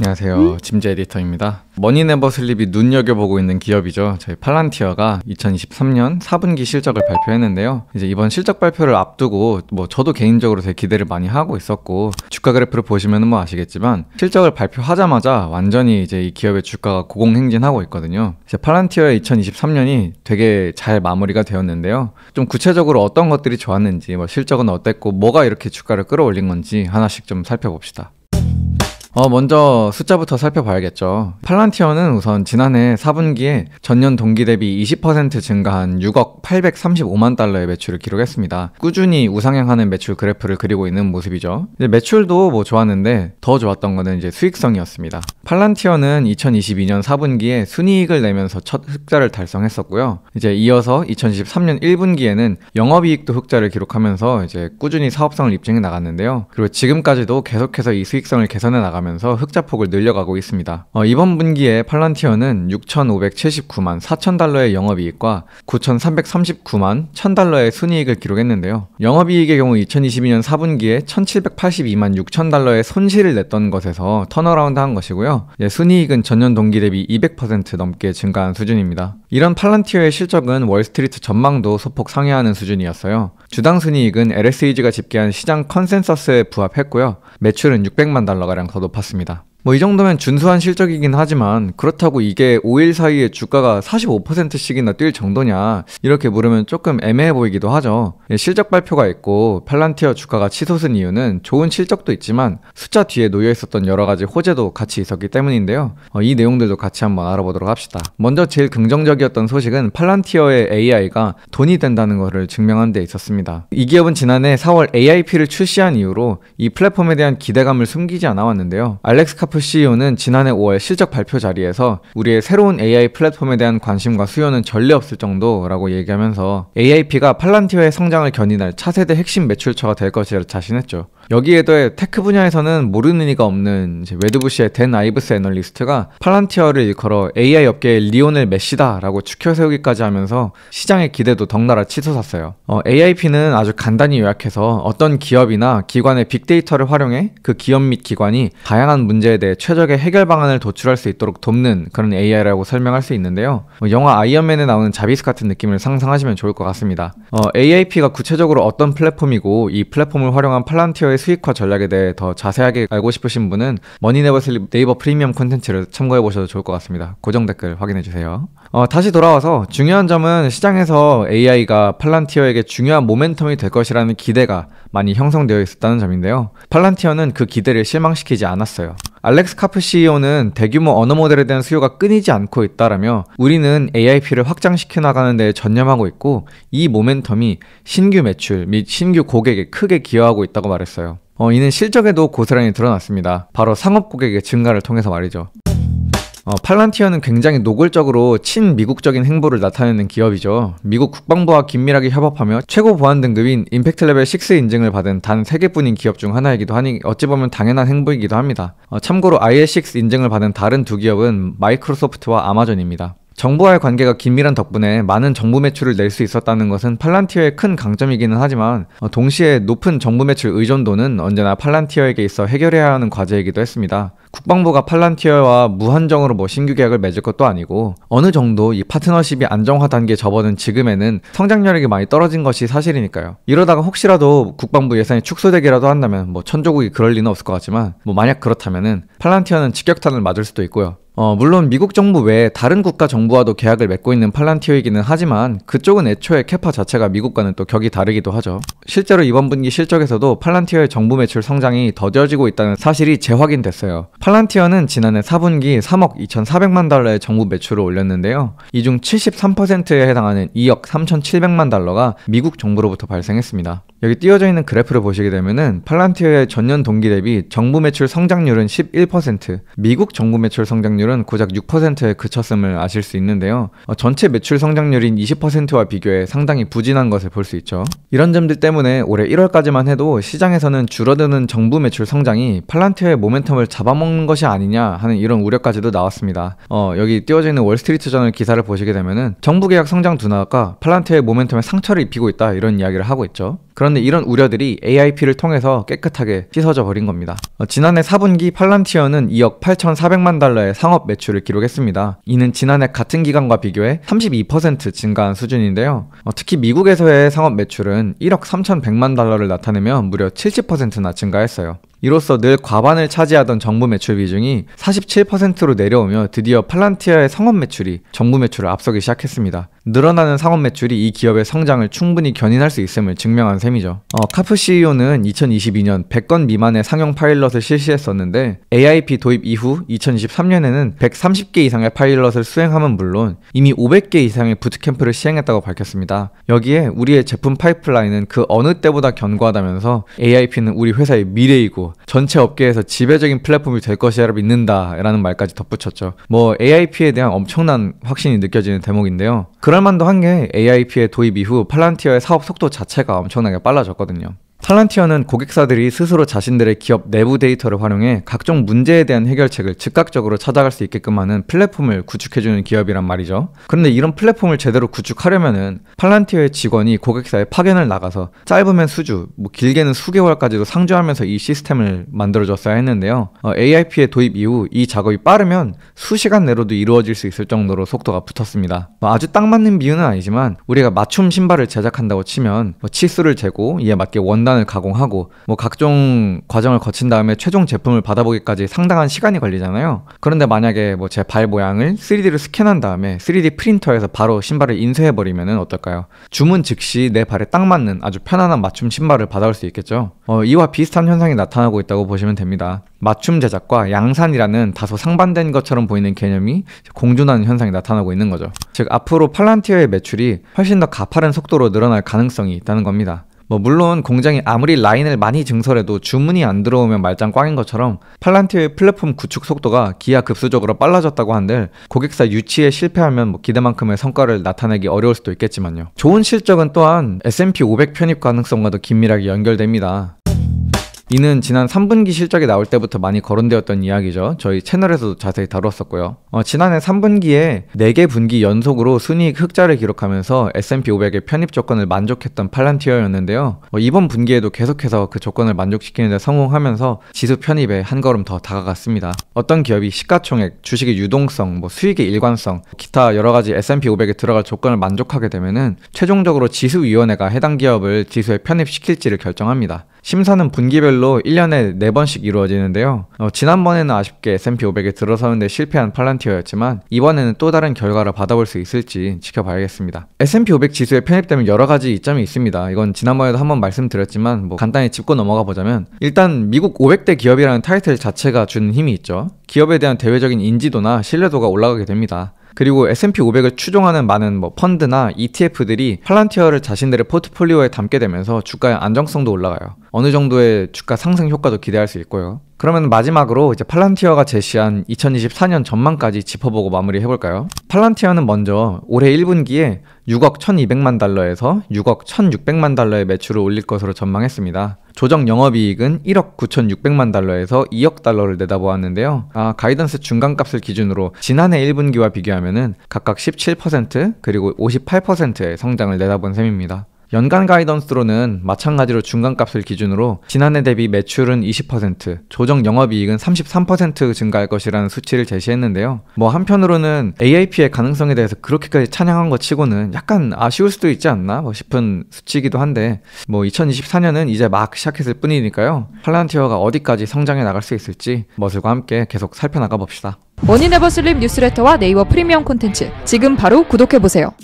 안녕하세요. 짐재 에디터입니다. 머니네버슬립이 눈여겨보고 있는 기업이죠. 저희 팔란티어가 2023년 4분기 실적을 발표했는데요. 이제 이번 실적 발표를 앞두고 저도 개인적으로 되게 기대를 많이 하고 있었고, 주가 그래프를 보시면 아시겠지만 실적을 발표하자마자 완전히 이제 이 기업의 주가가 고공행진하고 있거든요. 이제 팔란티어의 2023년이 되게 잘 마무리가 되었는데요. 좀 구체적으로 어떤 것들이 좋았는지, 실적은 어땠고 뭐가 이렇게 주가를 끌어올린 건지 하나씩 좀 살펴봅시다. 먼저 숫자부터 살펴봐야겠죠. 팔란티어는 우선 지난해 4분기에 전년 동기 대비 20% 증가한 6억 835만 달러의 매출을 기록했습니다. 꾸준히 우상향하는 매출 그래프를 그리고 있는 모습이죠. 이제 매출도 좋았는데 더 좋았던 거는 이제 수익성이었습니다. 팔란티어는 2022년 4분기에 순이익을 내면서 첫 흑자를 달성했었고요. 이제 이어서 2023년 1분기에는 영업이익도 흑자를 기록하면서 이제 꾸준히 사업성을 입증해 나갔는데요. 그리고 지금까지도 계속해서 이 수익성을 개선해 나가면서 흑자폭을 늘려가고 있습니다. 이번 분기에 팔란티어는 6,579만 4,000달러의 영업이익과 9,339만 1,000달러의 순이익을 기록했는데요. 영업이익의 경우 2022년 4분기에 1,782만 6,000달러의 손실을 냈던 것에서 턴어라운드 한 것이고요. 순이익은 전년 동기 대비 200% 넘게 증가한 수준입니다. 이런 팔란티어의 실적은 월스트리트 전망도 소폭 상회하는 수준이었어요. 주당 순이익은 LSEG가 집계한 시장 컨센서스에 부합했고요. 매출은 600만 달러가량 더 높았습니다. 이 정도면 준수한 실적이긴 하지만 그렇다고 이게 5일 사이에 주가가 45%씩이나 뛸 정도냐, 이렇게 물으면 조금 애매해 보이기도 하죠. 실적 발표가 있고 팔란티어 주가가 치솟은 이유는 좋은 실적도 있지만 숫자 뒤에 놓여 있었던 여러 가지 호재도 같이 있었기 때문인데요. 이 내용들도 같이 한번 알아보도록 합시다. 먼저 제일 긍정적이었던 소식은 팔란티어의 AI가 돈이 된다는 것을 증명한 데 있었습니다. 이 기업은 지난해 4월 AIP를 출시한 이후로 이 플랫폼에 대한 기대감을 숨기지 않아왔는데요. 알렉스 카프 CEO는 지난해 5월 실적 발표 자리에서 우리의 새로운 AI 플랫폼에 대한 관심과 수요는 전례 없을 정도라고 얘기하면서 AIP가 팔란티어의 성장을 견인할 차세대 핵심 매출처가 될 것이라 자신했죠. 여기에 더해 테크 분야에서는 모르는 이가 없는 웨드부시의 댄 아이브스 애널리스트가 팔란티어를 일컬어 AI 업계의 리오넬 메시다 라고 추켜 세우기까지 하면서 시장의 기대도 덩달아 치솟았어요. AIP는 아주 간단히 요약해서 어떤 기업이나 기관의 빅데이터를 활용해 그 기업 및 기관이 다양한 문제에 대해 최적의 해결 방안을 도출할 수 있도록 돕는 그런 AI라고 설명할 수 있는데요. 영화 아이언맨에 나오는 자비스 같은 느낌을 상상하시면 좋을 것 같습니다. AIP가 구체적으로 어떤 플랫폼이고 이 플랫폼을 활용한 팔란티어의 수익화 전략에 대해 더 자세하게 알고 싶으신 분은 머니네버슬립 네이버 프리미엄 콘텐츠를 참고해 보셔도 좋을 것 같습니다. 고정 댓글 확인해 주세요. 다시 돌아와서 중요한 점은 시장에서 AI가 팔란티어에게 중요한 모멘텀이 될 것이라는 기대가 많이 형성되어 있었다는 점인데요. 팔란티어는 그 기대를 실망시키지 않았어요. 알렉스 카프 CEO는 대규모 언어 모델에 대한 수요가 끊이지 않고 있다라며 우리는 AIP를 확장시켜 나가는 데 전념하고 있고 이 모멘텀이 신규 매출 및 신규 고객에 크게 기여하고 있다고 말했어요. 이는 실적에도 고스란히 드러났습니다. 바로 상업 고객의 증가를 통해서 말이죠. 팔란티어는 굉장히 노골적으로 친미국적인 행보를 나타내는 기업이죠. 미국 국방부와 긴밀하게 협업하며 최고 보안 등급인 임팩트 레벨 6 인증을 받은 단 3개뿐인 기업 중 하나이기도 하니 어찌 보면 당연한 행보이기도 합니다. 참고로 IL6 인증을 받은 다른 두 기업은 마이크로소프트와 아마존입니다. 정부와의 관계가 긴밀한 덕분에 많은 정부 매출을 낼 수 있었다는 것은 팔란티어의 큰 강점이기는 하지만 동시에 높은 정부 매출 의존도는 언제나 팔란티어에게 있어 해결해야 하는 과제이기도 했습니다. 국방부가 팔란티어와 무한정으로 신규 계약을 맺을 것도 아니고 어느 정도 이 파트너십이 안정화 단계에 접어든 지금에는 성장력이 많이 떨어진 것이 사실이니까요. 이러다가 혹시라도 국방부 예산이 축소되기라도 한다면 천조국이 그럴 리는 없을 것 같지만 만약 그렇다면은 팔란티어는 직격탄을 맞을 수도 있고요. 물론 미국 정부 외에 다른 국가 정부와도 계약을 맺고 있는 팔란티어이기는 하지만 그쪽은 애초에 캐파 자체가 미국과는 또 격이 다르기도 하죠. 실제로 이번 분기 실적에서도 팔란티어의 정부 매출 성장이 더뎌지고 있다는 사실이 재확인됐어요. 팔란티어는 지난해 4분기 3억 2,400만 달러의 정부 매출을 올렸는데요. 이 중 73%에 해당하는 2억 3,700만 달러가 미국 정부로부터 발생했습니다. 여기 띄워져 있는 그래프를 보시게 되면은 팔란티어의 전년 동기 대비 정부 매출 성장률은 11%, 미국 정부 매출 성장률은 고작 6%에 그쳤음을 아실 수 있는데요. 전체 매출 성장률인 20%와 비교해 상당히 부진한 것을 볼 수 있죠. 이런 점들 때문에 올해 1월까지만 해도 시장에서는 줄어드는 정부 매출 성장이 팔란티어의 모멘텀을 잡아먹는 것이 아니냐 하는 이런 우려까지도 나왔습니다. 여기 띄워져 있는 월스트리트 저널 기사를 보시게 되면은 정부 계약 성장 둔화가 팔란티어의 모멘텀에 상처를 입히고 있다 이런 이야기를 하고 있죠. 그런 그런데 이런 우려들이 AIP를 통해서 깨끗하게 씻어져 버린 겁니다. 지난해 4분기 팔란티어는 2억 8,400만 달러의 상업 매출을 기록했습니다. 이는 지난해 같은 기간과 비교해 32% 증가한 수준인데요. 특히 미국에서의 상업 매출은 1억 3,100만 달러를 나타내며 무려 70%나 증가했어요. 이로써 늘 과반을 차지하던 정부 매출 비중이 47%로 내려오며 드디어 팔란티어의 상업 매출이 정부 매출을 앞서기 시작했습니다. 늘어나는 상업 매출이 이 기업의 성장을 충분히 견인할 수 있음을 증명한 셈이죠. 카프 CEO는 2022년 100건 미만의 상용 파일럿을 실시했었는데 AIP 도입 이후 2023년에는 130개 이상의 파일럿을 수행함은 물론 이미 500개 이상의 부트캠프를 시행했다고 밝혔습니다. 여기에 우리의 제품 파이프라인은 그 어느 때보다 견고하다면서 AIP는 우리 회사의 미래이고 전체 업계에서 지배적인 플랫폼이 될 것이라 믿는다 라는 말까지 덧붙였죠. AIP에 대한 엄청난 확신이 느껴지는 대목인데요. 그럴만도 한 게 AIP의 도입 이후 팔란티어의 사업 속도 자체가 엄청나게 빨라졌거든요. 팔란티어는 고객사들이 스스로 자신들의 기업 내부 데이터를 활용해 각종 문제에 대한 해결책을 즉각적으로 찾아갈 수 있게끔 하는 플랫폼을 구축해주는 기업이란 말이죠. 그런데 이런 플랫폼을 제대로 구축하려면은 팔란티어의 직원이 고객사에 파견을 나가서 짧으면 수주, 길게는 수개월까지도 상주하면서 이 시스템을 만들어줬어야 했는데요. AIP의 도입 이후 이 작업이 빠르면 수시간 내로도 이루어질 수 있을 정도로 속도가 붙었습니다. 아주 딱 맞는 비유는 아니지만 우리가 맞춤 신발을 제작한다고 치면 치수를 재고 이에 맞게 원단을 가공하고 각종 과정을 거친 다음에 최종 제품을 받아보기까지 상당한 시간이 걸리잖아요. 그런데 만약에 제 발 모양을 3D로 스캔한 다음에 3D 프린터에서 바로 신발을 인쇄해버리면 어떨까요? 주문 즉시 내 발에 딱 맞는 아주 편안한 맞춤 신발을 받아올 수 있겠죠. 이와 비슷한 현상이 나타나고 있다고 보시면 됩니다. 맞춤 제작과 양산이라는 다소 상반된 것처럼 보이는 개념이 공존하는 현상이 나타나고 있는 거죠. 즉 앞으로 팔란티어의 매출이 훨씬 더 가파른 속도로 늘어날 가능성이 있다는 겁니다. 물론 공장이 아무리 라인을 많이 증설해도 주문이 안 들어오면 말짱 꽝인 것처럼 팔란티어의 플랫폼 구축 속도가 기하급수적으로 빨라졌다고 한들 고객사 유치에 실패하면 기대만큼의 성과를 나타내기 어려울 수도 있겠지만요. 좋은 실적은 또한 S&P 500 편입 가능성과도 긴밀하게 연결됩니다. 이는 지난 3분기 실적이 나올 때부터 많이 거론되었던 이야기죠. 저희 채널에서도 자세히 다뤘었고요. 지난해 3분기에 4개 분기 연속으로 순이익 흑자를 기록하면서 S&P 500의 편입 조건을 만족했던 팔란티어였는데요. 이번 분기에도 계속해서 그 조건을 만족시키는 데 성공하면서 지수 편입에 한 걸음 더 다가갔습니다. 어떤 기업이 시가총액, 주식의 유동성, 수익의 일관성, 기타 여러가지 S&P 500에 들어갈 조건을 만족하게 되면은 최종적으로 지수위원회가 해당 기업을 지수에 편입시킬지를 결정합니다. 심사는 분기별로 1년에 4번씩 이루어지는데요. 지난번에는 아쉽게 S&P 500에 들어서는데 실패한 팔란티어였지만 이번에는 또 다른 결과를 받아볼 수 있을지 지켜봐야겠습니다. S&P 500 지수에 편입되면 여러가지 이점이 있습니다. 이건 지난번에도 한번 말씀드렸지만 간단히 짚고 넘어가 보자면 일단 미국 500대 기업이라는 타이틀 자체가 주는 힘이 있죠. 기업에 대한 대외적인 인지도나 신뢰도가 올라가게 됩니다. 그리고 S&P 500을 추종하는 많은 펀드나 ETF들이 팔란티어를 자신들의 포트폴리오에 담게 되면서 주가의 안정성도 올라가요. 어느 정도의 주가 상승 효과도 기대할 수 있고요. 그러면 마지막으로 팔란티어가 제시한 2024년 전망까지 짚어보고 마무리해볼까요? 팔란티어는 먼저 올해 1분기에 6억 1200만 달러에서 6억 1600만 달러의 매출을 올릴 것으로 전망했습니다. 조정 영업이익은 1억 9600만 달러에서 2억 달러를 내다보았는데요. 가이던스 중간값을 기준으로 지난해 1분기와 비교하면은 각각 17% 그리고 58%의 성장을 내다본 셈입니다. 연간 가이던스로는 마찬가지로 중간값을 기준으로 지난해 대비 매출은 20%, 조정 영업이익은 33% 증가할 것이라는 수치를 제시했는데요. 한편으로는 AIP의 가능성에 대해서 그렇게까지 찬양한 것 치고는 약간 아쉬울 수도 있지 않나 싶은 수치이기도 한데 2024년은 이제 막 시작했을 뿐이니까요. 팔란티어가 어디까지 성장해 나갈 수 있을지 머슬과 함께 계속 살펴나가 봅시다. 머니네버슬립 뉴스레터와 네이버 프리미엄 콘텐츠 지금 바로 구독해보세요.